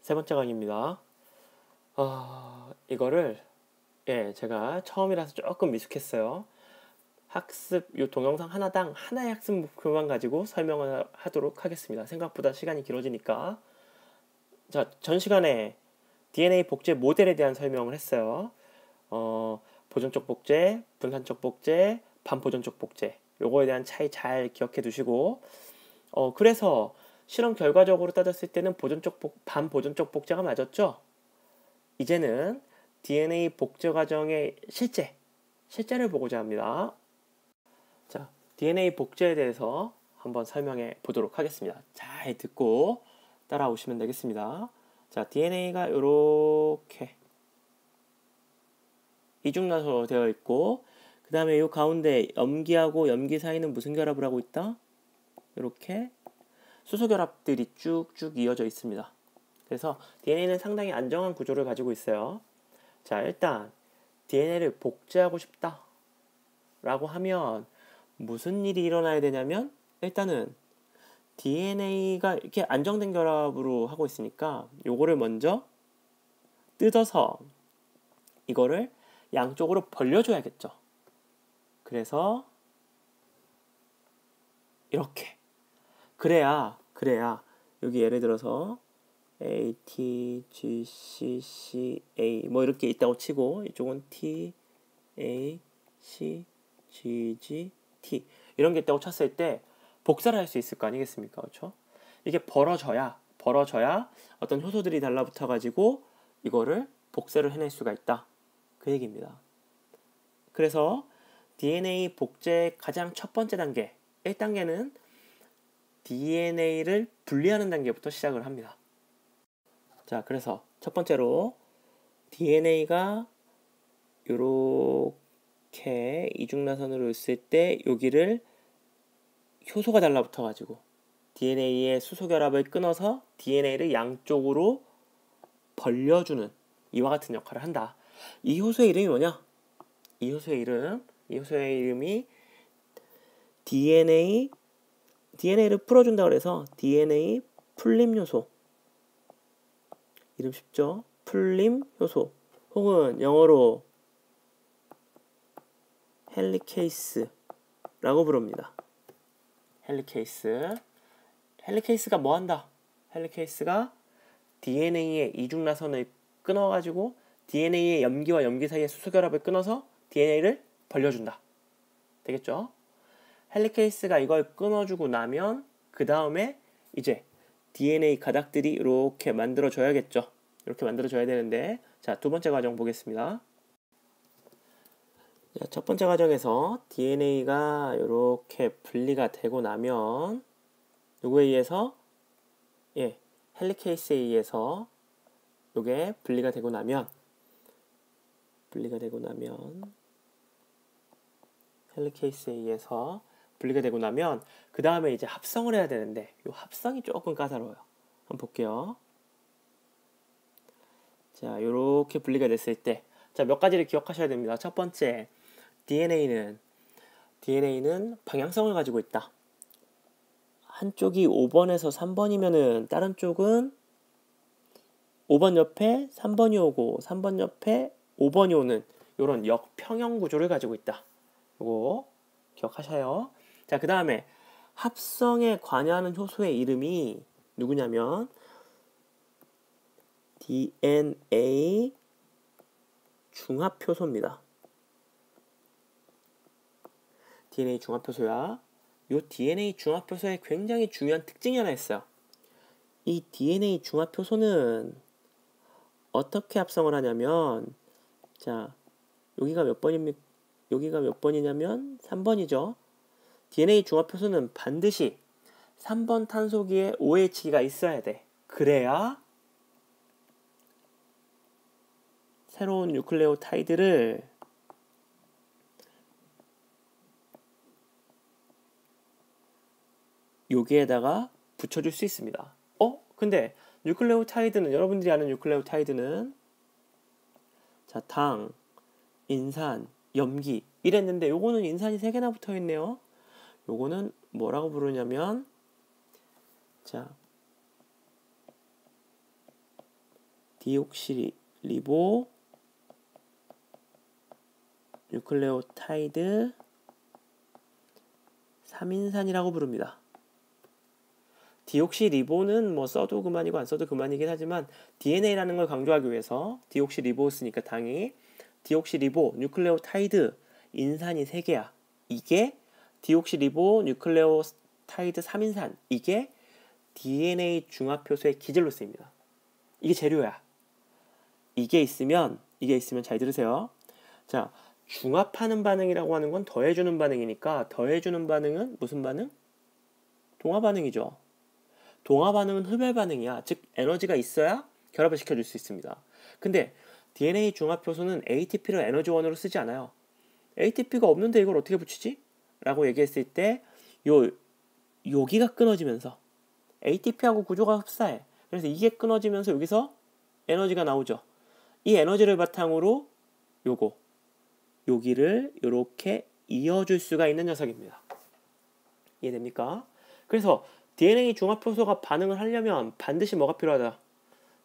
세 번째 강의입니다. 이거를 제가 처음이라서 조금 미숙했어요. 요 동영상 하나당 하나의 학습 목표만 가지고 설명을 하도록 하겠습니다. 생각보다 시간이 길어지니까. 자, 전 시간에 DNA 복제 모델에 대한 설명을 했어요. 보존적 복제, 분산적 복제, 반보존적 복제. 요거에 대한 차이 잘 기억해 두시고, 그래서 실험 결과적으로 따졌을 때는 반보존적 복제가 맞았죠? 이제는 DNA 복제 과정의 실제를 보고자 합니다. 자, DNA 복제에 대해서 한번 설명해 보도록 하겠습니다. 잘 듣고 따라오시면 되겠습니다. 자, DNA가 이렇게 이중나선으로 되어 있고, 그 다음에 이 가운데 염기하고 염기 사이는 무슨 결합을 하고 있다? 이렇게 수소 결합들이 쭉쭉 이어져 있습니다. 그래서 DNA는 상당히 안정한 구조를 가지고 있어요. 자, 일단 DNA를 복제하고 싶다 라고 하면 무슨 일이 일어나야 되냐면, 일단은 DNA가 이렇게 안정된 결합으로 하고 있으니까 요거를 먼저 뜯어서 이거를 양쪽으로 벌려줘야겠죠. 그래서 이렇게 그래야 여기 예를 들어서 A, T, G, C, C, A 뭐 이렇게 있다고 치고, 이쪽은 T, A, C, G, G, T 이런 게 있다고 쳤을 때 복사를 할 수 있을 거 아니겠습니까? 그렇죠? 이게 벌어져야 어떤 효소들이 달라붙어 가지고 이거를 복사를 해낼 수가 있다, 그 얘기입니다. 그래서 DNA 복제의 가장 첫 번째 단계, 1단계는 DNA를 분리하는 단계부터 시작을 합니다. 자, 그래서 첫 번째로 DNA가 이렇게 이중나선으로 있을 때 여기를 효소가 달라붙어 가지고 DNA의 수소 결합을 끊어서 DNA를 양쪽으로 벌려주는 이와 같은 역할을 한다. 이 효소의 이름이 뭐냐? 이 효소의 이름이 DNA를 풀어준다 그래서 DNA 풀림 효소. 이름 쉽죠? 풀림 효소. 혹은 영어로 헬리케이스라고 부릅니다. 헬리케이스가 뭐 한다? 헬리케이스가 DNA의 이중나선을 끊어가지고 DNA의 염기와 염기 사이의 수소 결합을 끊어서 DNA를 벌려준다. 되겠죠? 헬리케이스가 이걸 끊어주고 나면 그 다음에 이제 DNA 가닥들이 이렇게 만들어져야겠죠. 이렇게 만들어져야 되는데, 자, 두 번째 과정 보겠습니다. 자, 첫 번째 과정에서 DNA가 이렇게 분리가 되고 나면 요거에 의해서 헬리케이스에 의해서 요게 분리가 되고 나면 헬리케이스에 의해서 분리가 되고 나면 그 다음에 이제 합성을 해야 되는데, 이 합성이 조금 까다로워요. 한번 볼게요. 자, 요렇게 분리가 됐을 때, 자, 몇 가지를 기억하셔야 됩니다. 첫 번째, DNA는 방향성을 가지고 있다. 한쪽이 5번에서 3번이면은 다른 쪽은 5번 옆에 3번이 오고 3번 옆에 5번이 오는 이런 역평형 구조를 가지고 있다. 이거 기억하셔요. 자, 그 다음에 합성에 관여하는 효소의 이름이 누구냐면 DNA 중합효소입니다. DNA 중합효소야. 이 DNA 중합효소에 굉장히 중요한 특징이 하나 있어요. 이 DNA 중합효소는 어떻게 합성을 하냐면, 자, 여기가 몇 번이냐면 3번이죠. DNA 중합효소는 반드시 3번 탄소기에 OH가 있어야 돼. 그래야 새로운 뉴클레오타이드를 여기에다가 붙여줄 수 있습니다. 근데 뉴클레오타이드는, 여러분들이 아는 뉴클레오타이드는 자, 당, 인산, 염기 이랬는데, 요거는 인산이 3개나 붙어 있네요. 요거는 뭐라고 부르냐면, 자, 디옥시리보 뉴클레오타이드 3인산이라고 부릅니다. 디옥시리보는 뭐 써도 그만이고 안 써도 그만이긴 하지만 DNA라는 걸 강조하기 위해서 디옥시리보 쓰니까 당이 디옥시리보 뉴클레오타이드 인산이 3개야. 이게 디옥시리보 뉴클레오타이드 3인산, 이게 DNA 중합효소의 기질로 쓰입니다. 이게 재료야. 이게 있으면 잘 들으세요. 자, 중합하는 반응이라고 하는 건 더해주는 반응이니까 더해주는 반응은 무슨 반응? 동화 반응이죠. 동화 반응은 흡열 반응이야. 즉 에너지가 있어야 결합을 시켜줄 수 있습니다. 근데 DNA 중합효소는 ATP를 에너지원으로 쓰지 않아요. ATP가 없는데 이걸 어떻게 붙이지? 라고 얘기했을 때 여기가 끊어지면서 ATP하고 구조가 흡사해. 그래서 이게 끊어지면서 여기서 에너지가 나오죠. 이 에너지를 바탕으로 여기를 이렇게 이어줄 수가 있는 녀석입니다. 이해됩니까? 그래서 DNA 중합효소가 반응을 하려면 반드시 뭐가 필요하다?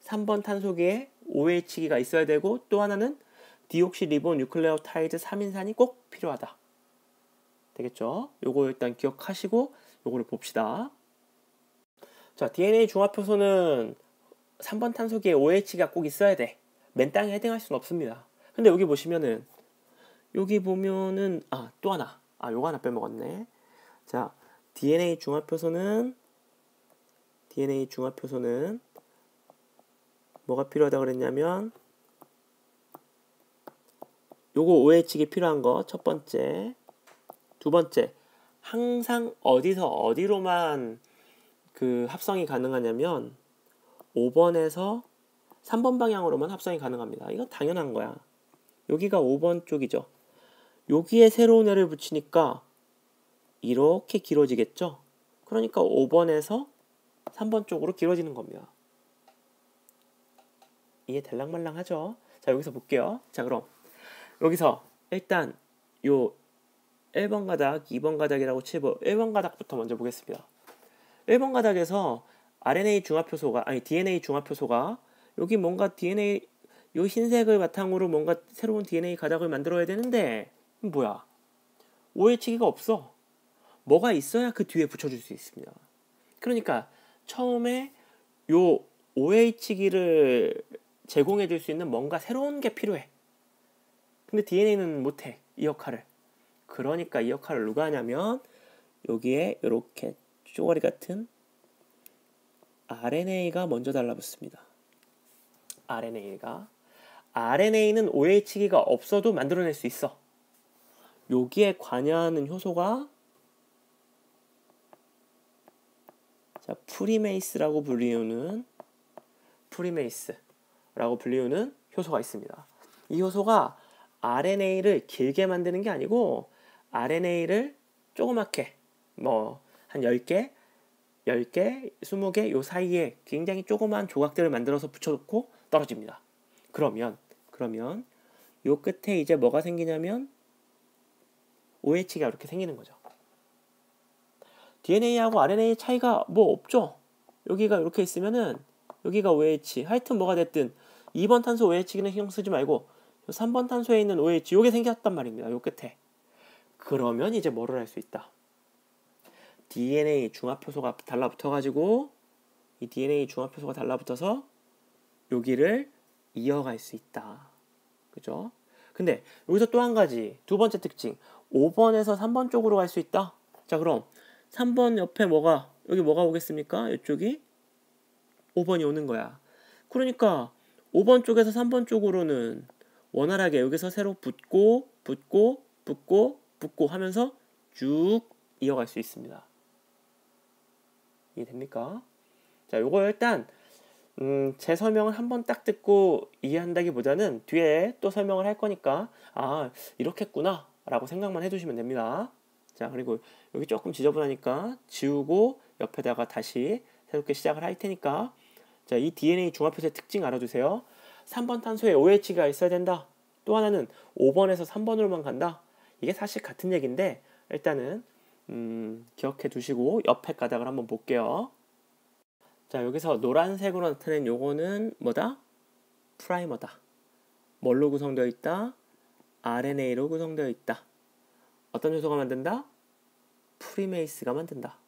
3번 탄소계에 OH기가 있어야 되고 또 하나는 디옥시리보 뉴클레오타이드 3인산이 꼭 필요하다. 되겠죠? 요거 일단 기억하시고 요거를 봅시다. 자, DNA 중합효소는 3번 탄소계에 OH가 꼭 있어야 돼. 맨땅에 헤딩할 수는 없습니다. 근데 여기 보시면은 또 하나. 요거 하나 빼먹었네. 자, DNA 중합효소는 뭐가 필요하다고 그랬냐면 요거 OH가 필요한 거 첫 번째. 두 번째, 항상 어디서 어디로만 그 합성이 가능하냐면 5번에서 3번 방향으로만 합성이 가능합니다. 이건 당연한 거야. 여기가 5번 쪽이죠. 여기에 새로운 애를 붙이니까 이렇게 길어지겠죠. 그러니까 5번에서 3번 쪽으로 길어지는 겁니다. 이해 될랑말랑하죠? 자, 여기서 볼게요. 자, 그럼 여기서 일단 요 1번 가닥, 2번 가닥이라고 치고 1번 가닥부터 먼저 보겠습니다. 1번 가닥에서 DNA 중합효소가 여기 뭔가 DNA 요 흰색을 바탕으로 뭔가 새로운 DNA 가닥을 만들어야 되는데 뭐야? OH기가 없어. 뭐가 있어야 그 뒤에 붙여줄 수 있습니다. 그러니까 처음에 요 OH기를 제공해줄 수 있는 뭔가 새로운 게 필요해. 근데 DNA는 못해. 이 역할을. 그러니까 이 역할을 누가 하냐면 여기에 이렇게 쪼가리 같은 RNA가 먼저 달라붙습니다. RNA는 OH기가 없어도 만들어낼 수 있어. 여기에 관여하는 효소가 프리메이스라고 불리우는 효소가 있습니다. 이 효소가 RNA를 길게 만드는 게 아니고 RNA를 조그맣게 한 10개, 20개 요 사이에 굉장히 조그만 조각들을 만들어서 붙여놓고 떨어집니다. 그러면 요 끝에 이제 뭐가 생기냐면 OH가 이렇게 생기는 거죠. DNA하고 RNA의 차이가 뭐 없죠. 여기가 이렇게 있으면은 여기가 OH, 하여튼 뭐가 됐든 2번 탄소 OH기는 신경 쓰지 말고 3번 탄소에 있는 OH 요게 생겼단 말입니다. 요 끝에. 그러면 이제 뭐를 할 수 있다. DNA 중합효소가 달라붙어가지고 이 DNA 중합효소가 달라붙어서 여기를 이어갈 수 있다. 그죠? 근데 여기서 또 한 가지 두 번째 특징 5번에서 3번 쪽으로 갈 수 있다. 자, 그럼 3번 옆에 여기 뭐가 오겠습니까? 이쪽이 5번이 오는 거야. 그러니까 5번 쪽에서 3번 쪽으로는 원활하게 여기서 새로 붙고 하면서 쭉 이어갈 수 있습니다. 이해됩니까? 자, 요거 일단 제 설명을 한번 딱 듣고 이해한다기보다는 뒤에 또 설명을 할 거니까 이렇겠구나 라고 생각만 해두시면 됩니다. 자, 그리고 여기 조금 지저분하니까 지우고 옆에다가 다시 새롭게 시작을 할 테니까 자, 이 DNA 중합효소의 특징 알아두세요. 3번 탄소에 OH가 있어야 된다. 또 하나는 5번에서 3번으로만 간다. 이게 사실 같은 얘기인데 일단은 기억해 두시고 옆에 가닥을 한번 볼게요. 자, 여기서 노란색으로 나타낸 요거는 뭐다? 프라이머다. 뭘로 구성되어 있다? RNA로 구성되어 있다. 어떤 요소가 만든다? 프리메이스가 만든다.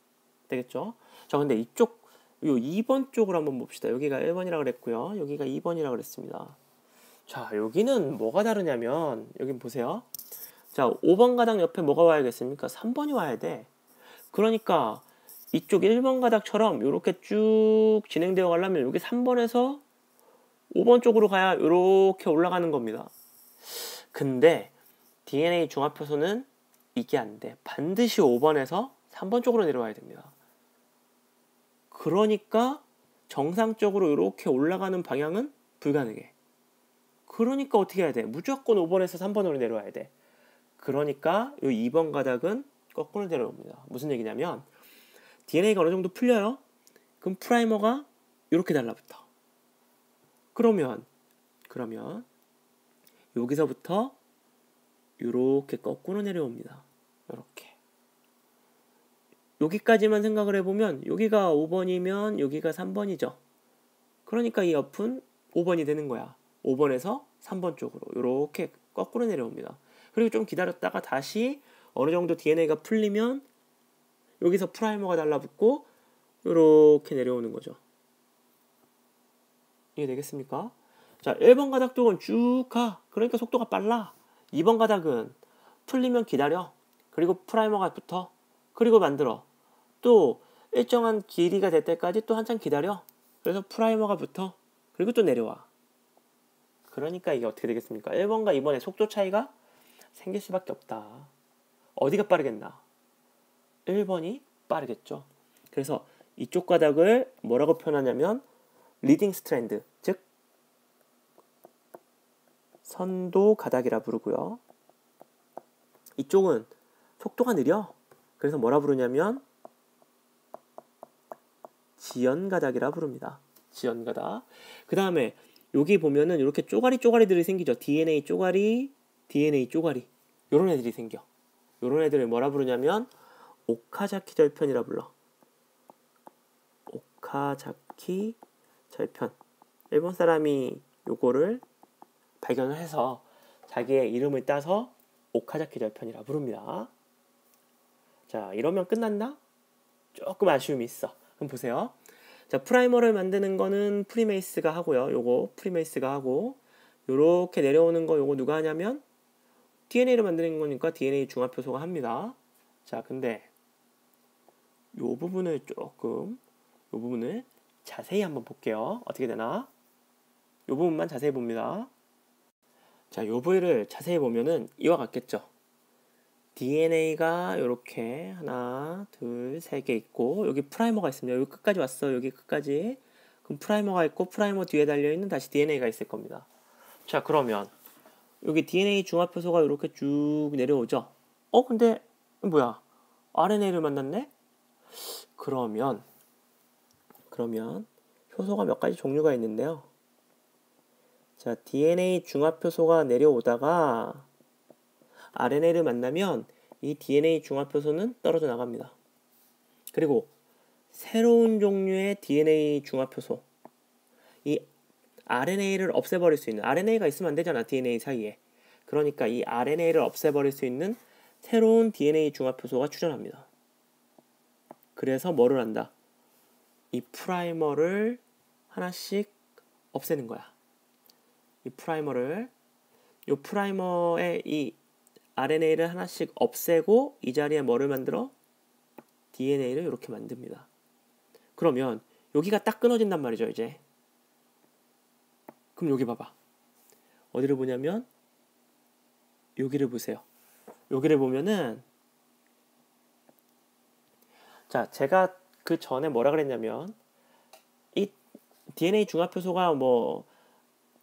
되겠죠? 자, 근데 이쪽 요 2번 쪽으로 한번 봅시다. 여기가 1번이라 그랬고요. 여기가 2번이라 그랬습니다. 자, 여기는 뭐가 다르냐면 여기 보세요. 자, 5번 가닥 옆에 뭐가 와야겠습니까? 3번이 와야 돼. 그러니까 이쪽 1번 가닥처럼 이렇게 쭉 진행되어 가려면 여기 3번에서 5번 쪽으로 가야 이렇게 올라가는 겁니다. 근데 DNA 중합효소는 이게 안 돼. 반드시 5번에서 3번 쪽으로 내려와야 됩니다. 그러니까 정상적으로 이렇게 올라가는 방향은 불가능해. 그러니까 어떻게 해야 돼? 무조건 5번에서 3번으로 내려와야 돼. 그러니까 이 2번 가닥은 거꾸로 내려옵니다. 무슨 얘기냐면 DNA가 어느 정도 풀려요. 그럼 프라이머가 이렇게 달라붙어. 그러면 여기서부터 이렇게 거꾸로 내려옵니다. 이렇게. 여기까지만 생각을 해보면 여기가 5번이면 여기가 3번이죠. 그러니까 이 옆은 5번이 되는 거야. 5번에서 3번 쪽으로 이렇게 거꾸로 내려옵니다. 그리고 좀 기다렸다가 다시 어느 정도 DNA가 풀리면 여기서 프라이머가 달라붙고 이렇게 내려오는 거죠. 이해 되겠습니까? 자, 1번 가닥 쪽은 쭉 가. 그러니까 속도가 빨라. 2번 가닥은 풀리면 기다려. 그리고 프라이머가 붙어. 그리고 만들어. 또 일정한 길이가 될 때까지 또 한참 기다려. 그래서 프라이머가 붙어. 그리고 또 내려와. 그러니까 이게 어떻게 되겠습니까? 1번과 2번의 속도 차이가 생길 수밖에 없다. 어디가 빠르겠나? 1번이 빠르겠죠. 그래서 이쪽 가닥을 뭐라고 표현하냐면 리딩 스트랜드, 즉 선도 가닥이라 부르고요. 이쪽은 속도가 느려. 그래서 뭐라 부르냐면 지연 가닥이라 부릅니다. 지연 가닥. 그 다음에 여기 보면은 이렇게 쪼가리들이 생기죠. DNA 쪼가리, DNA 쪼가리. 요런 애들이 생겨. 요런 애들을 뭐라 부르냐면 오카자키 절편이라 불러. 오카자키 절편. 일본 사람이 요거를 발견을 해서 자기의 이름을 따서 오카자키 절편이라 부릅니다. 자, 이러면 끝났나? 조금 아쉬움이 있어. 그럼 보세요. 자, 프라이머를 만드는 거는 프리메이스가 하고요. 요거 프리메이스가 하고 요렇게 내려오는 거 요거 누가 하냐면 DNA를 만드는 거니까 DNA 중합효소가 합니다. 자, 근데 요 부분을 자세히 한번 볼게요. 어떻게 되나? 요 부분만 자세히 봅니다. 자, 요 부위를 자세히 보면은 이와 같겠죠. DNA가 이렇게 하나, 둘, 세 개 있고 여기 프라이머가 있습니다. 여기 끝까지 왔어. 여기 끝까지. 그럼 프라이머가 있고 프라이머 뒤에 달려있는 다시 DNA가 있을 겁니다. 자, 그러면 여기 DNA 중합효소가 이렇게 쭉 내려오죠. 근데 뭐야? RNA를 만났네? 그러면 효소가 몇 가지 종류가 있는데요. 자, DNA 중합효소가 내려오다가 RNA를 만나면 이 DNA 중합효소는 떨어져 나갑니다. 그리고 새로운 종류의 DNA 중합효소, 이 RNA를 없애버릴 수 있는, RNA가 있으면 안 되잖아, DNA 사이에. 그러니까 이 RNA를 없애버릴 수 있는 새로운 DNA 중합효소가 출현합니다. 그래서 뭐를 한다? 이 프라이머를 하나씩 없애는 거야. 이 프라이머의 이 RNA를 하나씩 없애고 이 자리에 뭐를 만들어? DNA를 이렇게 만듭니다. 그러면 여기가 딱 끊어진단 말이죠, 이제. 그럼 여기 봐봐. 어디를 보냐면 여기를 보세요. 여기를 보면은 자, 제가 그 전에 뭐라 그랬냐면 이 DNA 중합효소가 뭐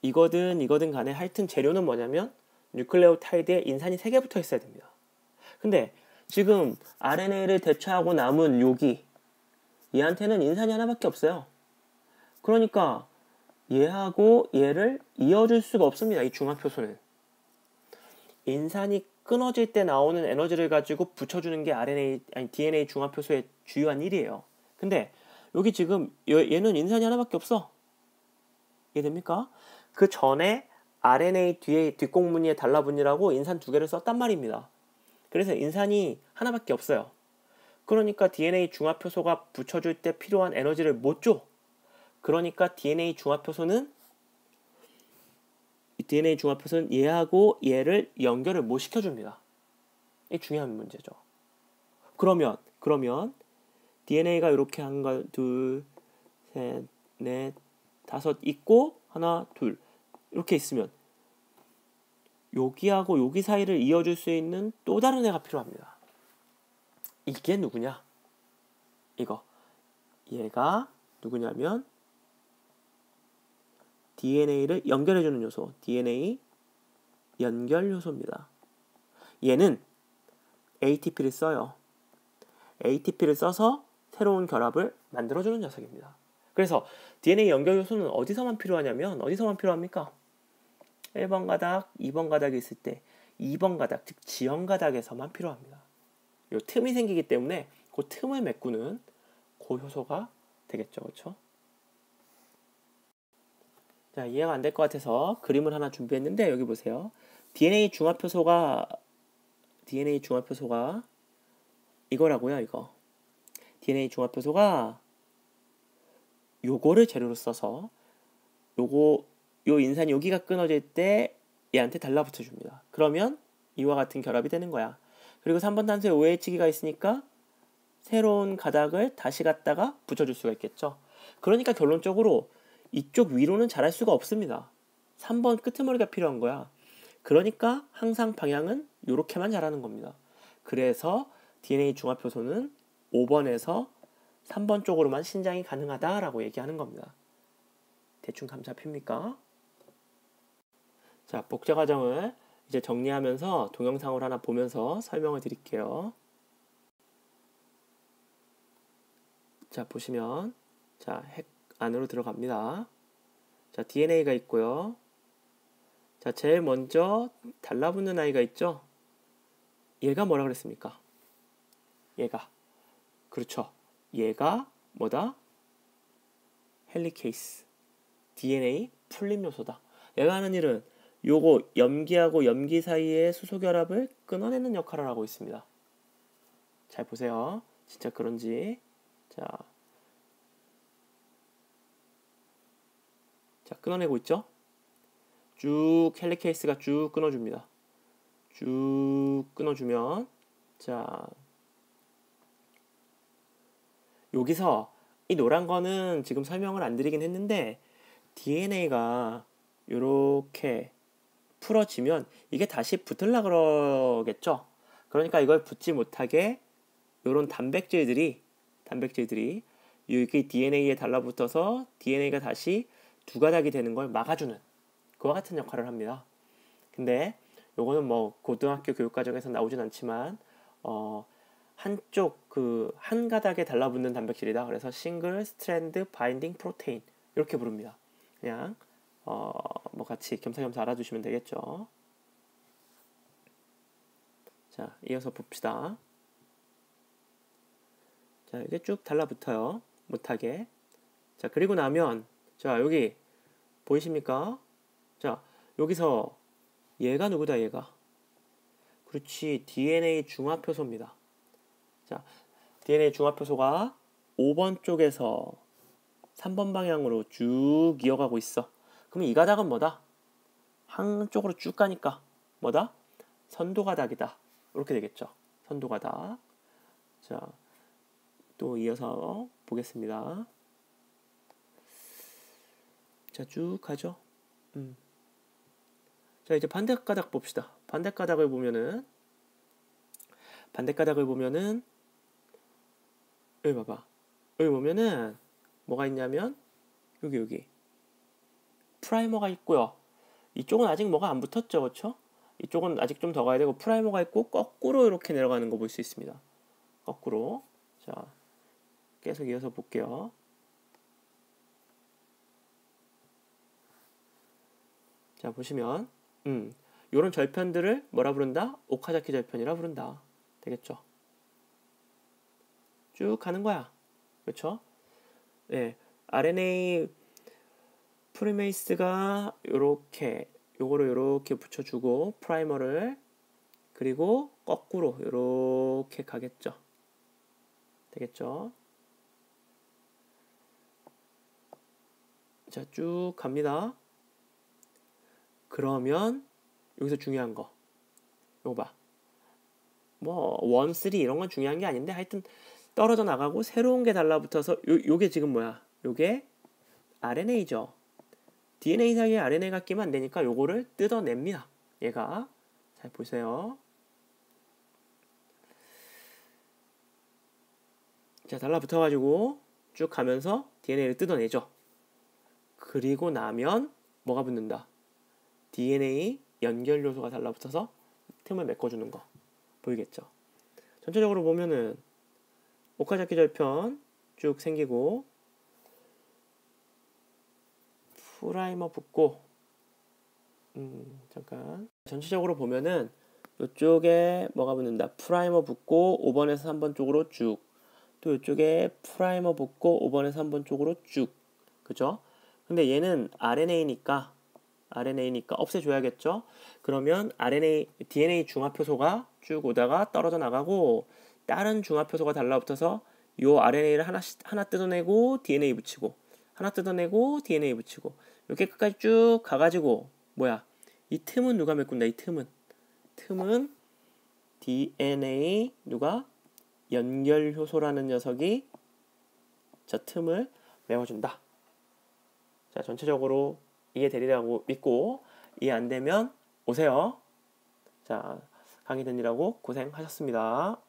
이거든 간에 하여튼 재료는 뭐냐면 뉴클레오타이드에 인산이 3개 붙어 있어야 됩니다. 근데 지금 RNA를 대체하고 남은 여기 얘한테는 인산이 하나밖에 없어요. 그러니까 얘하고 얘를 이어줄 수가 없습니다. 이 중합효소는. 인산이 끊어질 때 나오는 에너지를 가지고 붙여주는 게 DNA 중합효소의 주요한 일이에요. 근데 여기 지금 얘는 인산이 하나밖에 없어. 이해됩니까? 그 전에 RNA 뒤에 뒷공무늬에 달라붙니라고 인산 2개를 썼단 말입니다. 그래서 인산이 하나밖에 없어요. 그러니까 DNA 중화효소가 붙여줄 때 필요한 에너지를 못 줘. 그러니까 DNA 중화효소는 얘하고 얘를 연결을 못 시켜줍니다. 이게 중요한 문제죠. 그러면 DNA가 이렇게 한가 둘, 셋, 넷, 다섯 있고 하나, 둘 이렇게 있으면 여기하고 여기 사이를 이어줄 수 있는 또 다른 애가 필요합니다. 이게 누구냐? 이거. 얘가 누구냐면 DNA를 연결해주는 요소, DNA 연결 요소입니다. 얘는 ATP를 써요. ATP를 써서 새로운 결합을 만들어주는 녀석입니다. 그래서 DNA 연결 요소는 어디서만 필요하냐면 어디서만 필요합니까? 1번 가닥, 2번 가닥이 있을 때 2번 가닥, 즉 지연 가닥에서만 필요합니다. 요 틈이 생기기 때문에 그 틈을 메꾸는 그 효소가 되겠죠. 그렇죠? 자, 이해가 안 될 것 같아서 그림을 하나 준비했는데 여기 보세요. DNA 중화효소가 이거라고요. 이거. DNA 중화효소가 요거를 재료로 써서 요 인산이 여기가 끊어질 때 얘한테 달라붙어 줍니다. 그러면 이와 같은 결합이 되는 거야. 그리고 3번 탄소에 OH기가 있으니까 새로운 가닥을 다시 갖다가 붙여줄 수가 있겠죠. 그러니까 결론적으로 이쪽 위로는 자랄 수가 없습니다. 3번 끄트머리가 필요한 거야. 그러니까 항상 방향은 이렇게만 자라는 겁니다. 그래서 DNA 중화효소는 5번에서 3번 쪽으로만 신장이 가능하다라고 얘기하는 겁니다. 대충 감 잡힙니까? 자, 복제 과정을 이제 정리하면서 동영상을 하나 보면서 설명을 드릴게요. 자, 보시면 자, 핵 안으로 들어갑니다. 자, DNA가 있고요. 자, 제일 먼저 달라붙는 아이가 있죠? 얘가 뭐라 그랬습니까? 얘가. 그렇죠. 얘가 뭐다? 헬리케이스. DNA 풀림 요소다. 얘가 하는 일은 요거 염기하고 염기 사이의 수소 결합을 끊어내는 역할을 하고 있습니다. 잘 보세요. 진짜 그런지. 자, 끊어내고 있죠? 쭉 헬리케이스가 쭉 끊어줍니다. 쭉 끊어주면 자, 여기서 이 노란 거는 지금 설명을 안 드리긴 했는데 DNA가 이렇게 풀어지면 이게 다시 붙으려 그러겠죠. 그러니까 이걸 붙지 못하게 이런 단백질들이 여기 DNA에 달라붙어서 DNA가 다시 두 가닥이 되는 걸 막아주는 그와 같은 역할을 합니다. 근데 요거는 뭐 고등학교 교육과정에서 나오진 않지만 한쪽 한 가닥에 달라붙는 단백질이다. 그래서 싱글 스트랜드 바인딩 프로테인 이렇게 부릅니다. 그냥 뭐 같이 겸사겸사 알아두시면 되겠죠. 자, 이어서 봅시다. 자, 이게 쭉 달라붙어요. 못하게. 자, 그리고 나면 자, 여기 보이십니까? 자, 여기서 얘가 누구다, 얘가. 그렇지, DNA 중화효소입니다. 자, DNA 중화효소가 5번 쪽에서 3번 방향으로 쭉 이어가고 있어. 그러면 이 가닥은 뭐다? 한쪽으로 쭉 가니까 뭐다? 선도가닥이다. 이렇게 되겠죠. 선도가닥. 자, 또 이어서 보겠습니다. 자, 쭉 가죠. 자, 이제 반대 가닥 봅시다. 반대 가닥을 보면은 여기 봐봐. 여기 보면은 뭐가 있냐면 여기 프라이머가 있고요. 이쪽은 아직 뭐가 안 붙었죠, 그렇죠? 이쪽은 아직 좀 더 가야 되고 프라이머가 있고 거꾸로 이렇게 내려가는 거 볼 수 있습니다. 거꾸로. 자, 계속 이어서 볼게요. 자, 보시면 요런 절편들을 뭐라 부른다? 오카자키 절편이라 부른다. 되겠죠? 쭉 가는 거야. 그렇죠? 네, RNA 프리메이스가 요렇게 요거를 요렇게 붙여주고 프라이머를 그리고 거꾸로 요렇게 가겠죠. 되겠죠? 자, 쭉 갑니다. 그러면 여기서 중요한 거 요거 봐. 뭐 1, 3 이런 건 중요한 게 아닌데 하여튼 떨어져 나가고 새로운 게 달라붙어서 요게 지금 뭐야? 요게 RNA죠. DNA 사이에 RNA가 끼면 안 되니까 요거를 뜯어냅니다. 얘가 잘 보세요. 자, 달라붙어가지고 쭉 가면서 DNA를 뜯어내죠. 그리고 나면 뭐가 붙는다? DNA 연결 요소가 달라붙어서 틈을 메꿔주는 거 보이겠죠? 전체적으로 보면은 오카자키 절편 쭉 생기고 프라이머 붙고 잠깐 전체적으로 보면은 이쪽에 뭐가 붙는다? 프라이머 붙고 5번에서 3번 쪽으로 쭉 또 이쪽에 프라이머 붙고 5번에서 3번 쪽으로 쭉 그죠? 근데 얘는 RNA니까 없애줘야겠죠? 그러면 DNA 중합효소가 쭉 오다가 떨어져 나가고 다른 중합효소가 달라붙어서 요 RNA를 하나 뜯어내고 DNA 붙이고 하나 뜯어내고 DNA 붙이고 이렇게 끝까지 쭉 가가지고 뭐야? 이 틈은 누가 메꾼다? 이 틈은 DNA 누가? 연결효소라는 녀석이 저 틈을 메워준다. 자, 전체적으로 이해되리라고 믿고 이해 안 되면 오세요. 자, 강의 듣느라고 고생하셨습니다.